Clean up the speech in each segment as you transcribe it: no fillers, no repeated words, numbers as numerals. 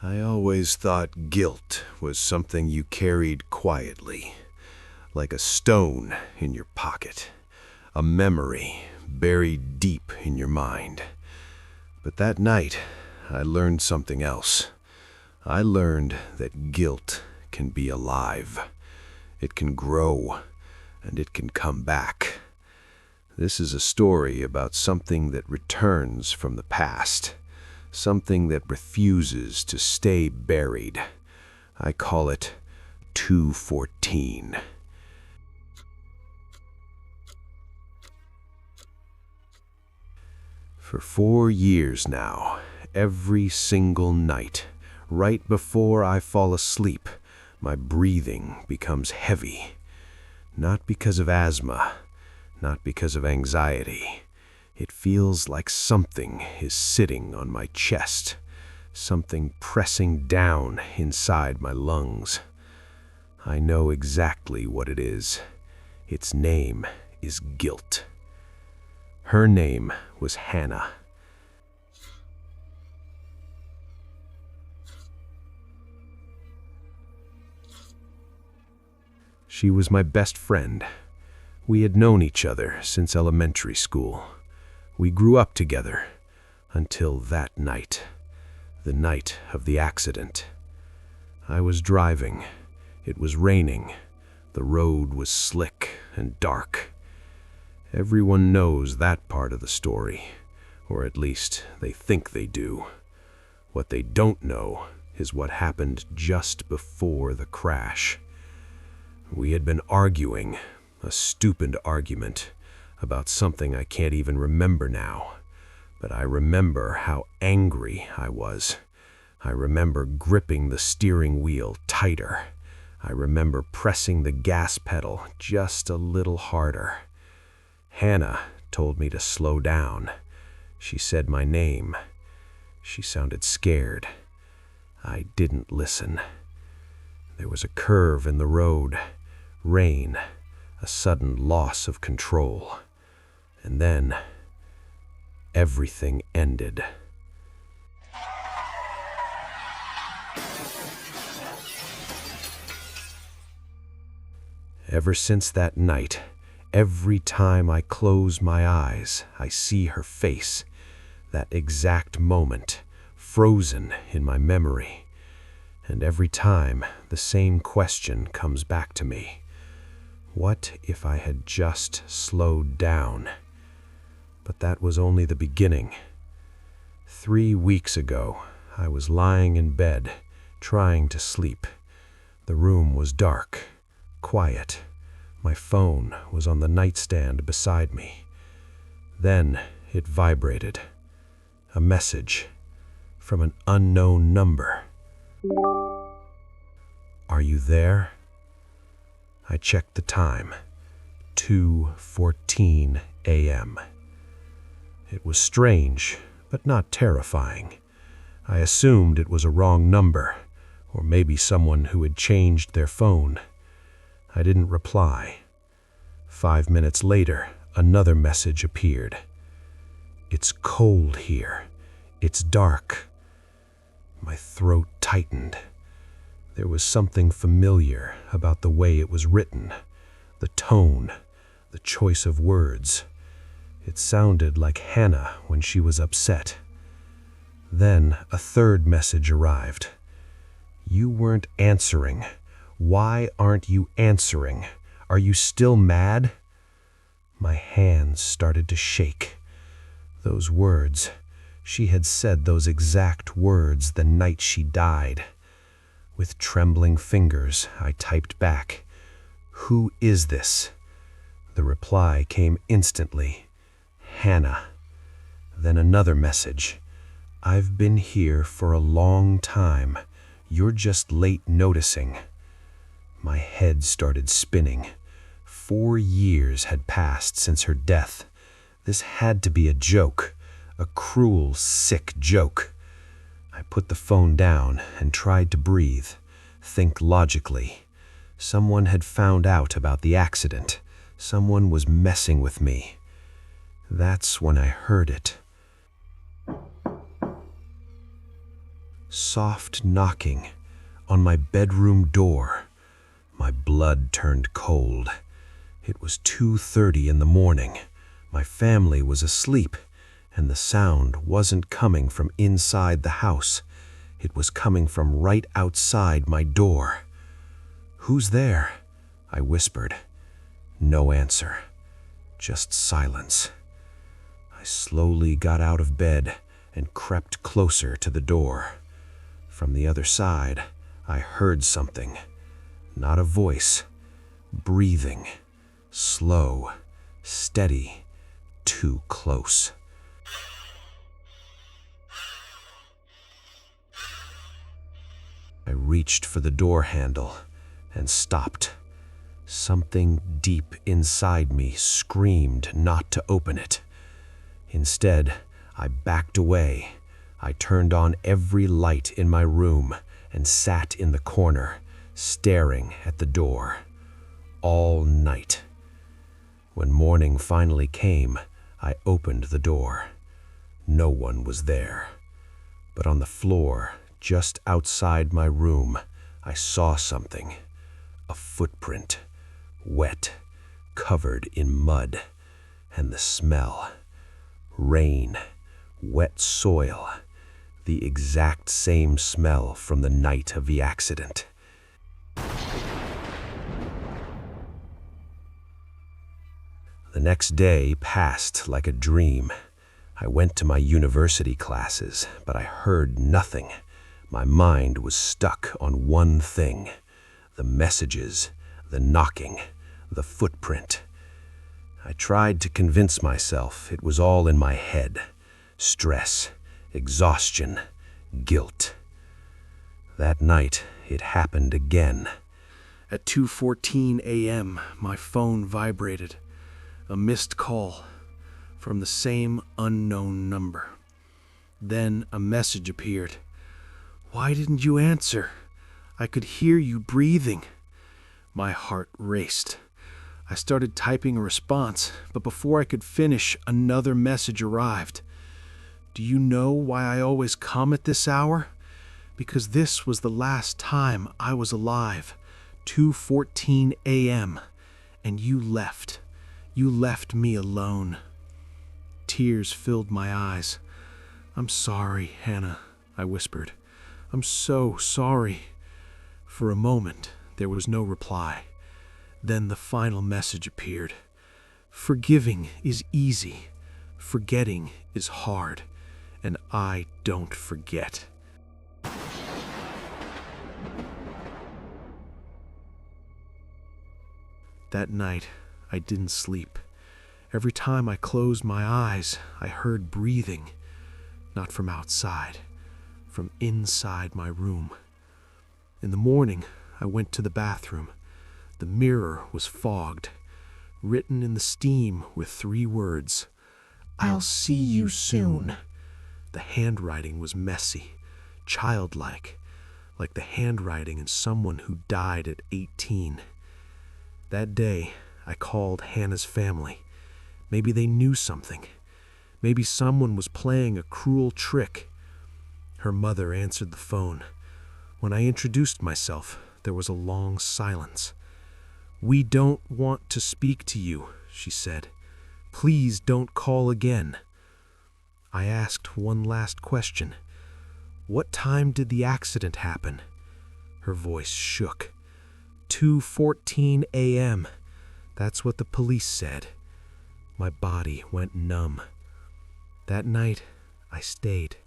I always thought guilt was something you carried quietly, like a stone in your pocket, a memory buried deep in your mind. But that night, I learned something else. I learned that guilt can be alive. It can grow, and it can come back. This is a story about something that returns from the past, something that refuses to stay buried. I call it 214. For 4 years now, every single night, right before I fall asleep, my breathing becomes heavy. Not because of asthma, not because of anxiety. It feels like something is sitting on my chest, something pressing down inside my lungs. I know exactly what it is. Its name is guilt. Her name was Hannah. She was my best friend. We had known each other since elementary school. We grew up together until that night, the night of the accident. I was driving. It was raining. The road was slick and dark. Everyone knows that part of the story, or at least they think they do. What they don't know is what happened just before the crash. We had been arguing, a stupid argument, about something I can't even remember now. But I remember how angry I was. I remember gripping the steering wheel tighter. I remember pressing the gas pedal just a little harder. Hannah told me to slow down. She said my name. She sounded scared. I didn't listen. There was a curve in the road, rain, a sudden loss of control. And then, everything ended. Ever since that night, every time I close my eyes, I see her face, that exact moment, frozen in my memory. And every time, the same question comes back to me. What if I had just slowed down? But that was only the beginning. 3 weeks ago, I was lying in bed, trying to sleep. The room was dark, quiet. My phone was on the nightstand beside me. Then it vibrated. A message from an unknown number. Are you there? I checked the time. 2:14 a.m. It was strange, but not terrifying. I assumed it was a wrong number, or maybe someone who had changed their phone. I didn't reply. 5 minutes later, another message appeared. It's cold here. It's dark. My throat tightened. There was something familiar about the way it was written, the tone, the choice of words. It sounded like Hannah when she was upset. Then a third message arrived. You weren't answering. Why aren't you answering? Are you still mad? My hands started to shake. Those words, she had said those exact words the night she died. With trembling fingers, I typed back, "Who is this?" The reply came instantly, "Hannah." Then another message, "I've been here for a long time. You're just late noticing." My head started spinning. 4 years had passed since her death. This had to be a joke, a cruel, sick joke. I put the phone down and tried to breathe, think logically. Someone had found out about the accident. Someone was messing with me. That's when I heard it. Soft knocking on my bedroom door. My blood turned cold. It was 2:30 in the morning. My family was asleep, and the sound wasn't coming from inside the house. It was coming from right outside my door. "Who's there?" I whispered. No answer, just silence. I slowly got out of bed and crept closer to the door. From the other side, I heard something. Not a voice. Breathing. Slow. Steady. Too close. I reached for the door handle and stopped. Something deep inside me screamed not to open it. Instead, I backed away. I turned on every light in my room and sat in the corner, staring at the door. All night. When morning finally came, I opened the door. No one was there. But on the floor, just outside my room, I saw something. A footprint. Wet, covered in mud, and the smell. Rain, wet soil, the exact same smell from the night of the accident. The next day passed like a dream. I went to my university classes, but I heard nothing. My mind was stuck on one thing: the messages, the knocking, the footprint. I tried to convince myself it was all in my head. Stress, exhaustion, guilt. That night, it happened again. At 2:14 a.m., my phone vibrated. A missed call from the same unknown number. Then a message appeared. "Why didn't you answer? I could hear you breathing." My heart raced. I started typing a response, but before I could finish, another message arrived. "Do you know why I always come at this hour? Because this was the last time I was alive. 2:14 a.m. And you left. You left me alone." Tears filled my eyes. "I'm sorry, Hannah," I whispered. "I'm so sorry." For a moment, there was no reply. Then the final message appeared. "Forgiving is easy. Forgetting is hard. And I don't forget." That night, I didn't sleep. Every time I closed my eyes, I heard breathing. Not from outside, from inside my room. In the morning, I went to the bathroom. The mirror was fogged. Written in the steam were 3 words: "I'll see you soon." The handwriting was messy, childlike, like the handwriting in someone who died at 18. That day, I called Hannah's family. Maybe they knew something. Maybe someone was playing a cruel trick. Her mother answered the phone. When I introduced myself, there was a long silence. "We don't want to speak to you," she said. "Please don't call again." I asked one last question. "What time did the accident happen?" Her voice shook. 2:14 a.m. That's what the police said. My body went numb. That night, I stayed.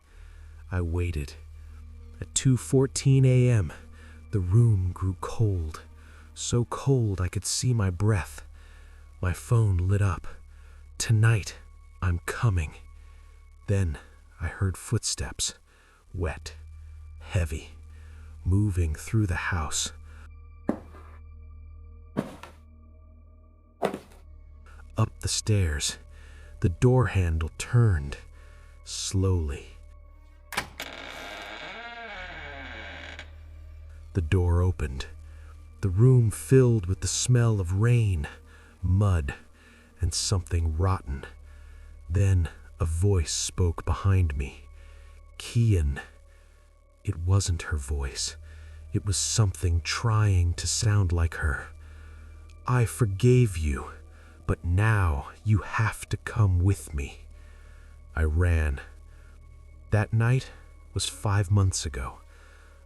I waited. At 2:14 a.m., the room grew cold. So cold I could see my breath. My phone lit up. "Tonight, I'm coming." Then I heard footsteps, wet, heavy, moving through the house. Up the stairs, the door handle turned, slowly. The door opened. The room filled with the smell of rain, mud, and something rotten. Then a voice spoke behind me. "Kian." It wasn't her voice. It was something trying to sound like her. "I forgave you, but now you have to come with me." I ran. That night was 5 months ago.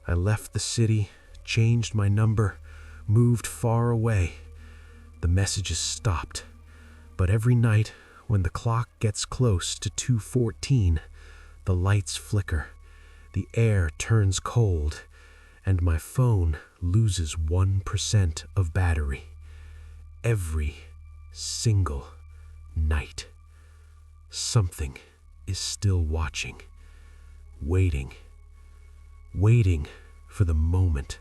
I left the city, changed my number, moved far away. The messages stopped, but every night when the clock gets close to 2:14, the lights flicker, the air turns cold, and my phone loses 1% of battery. Every single night. Something is still watching, waiting for the moment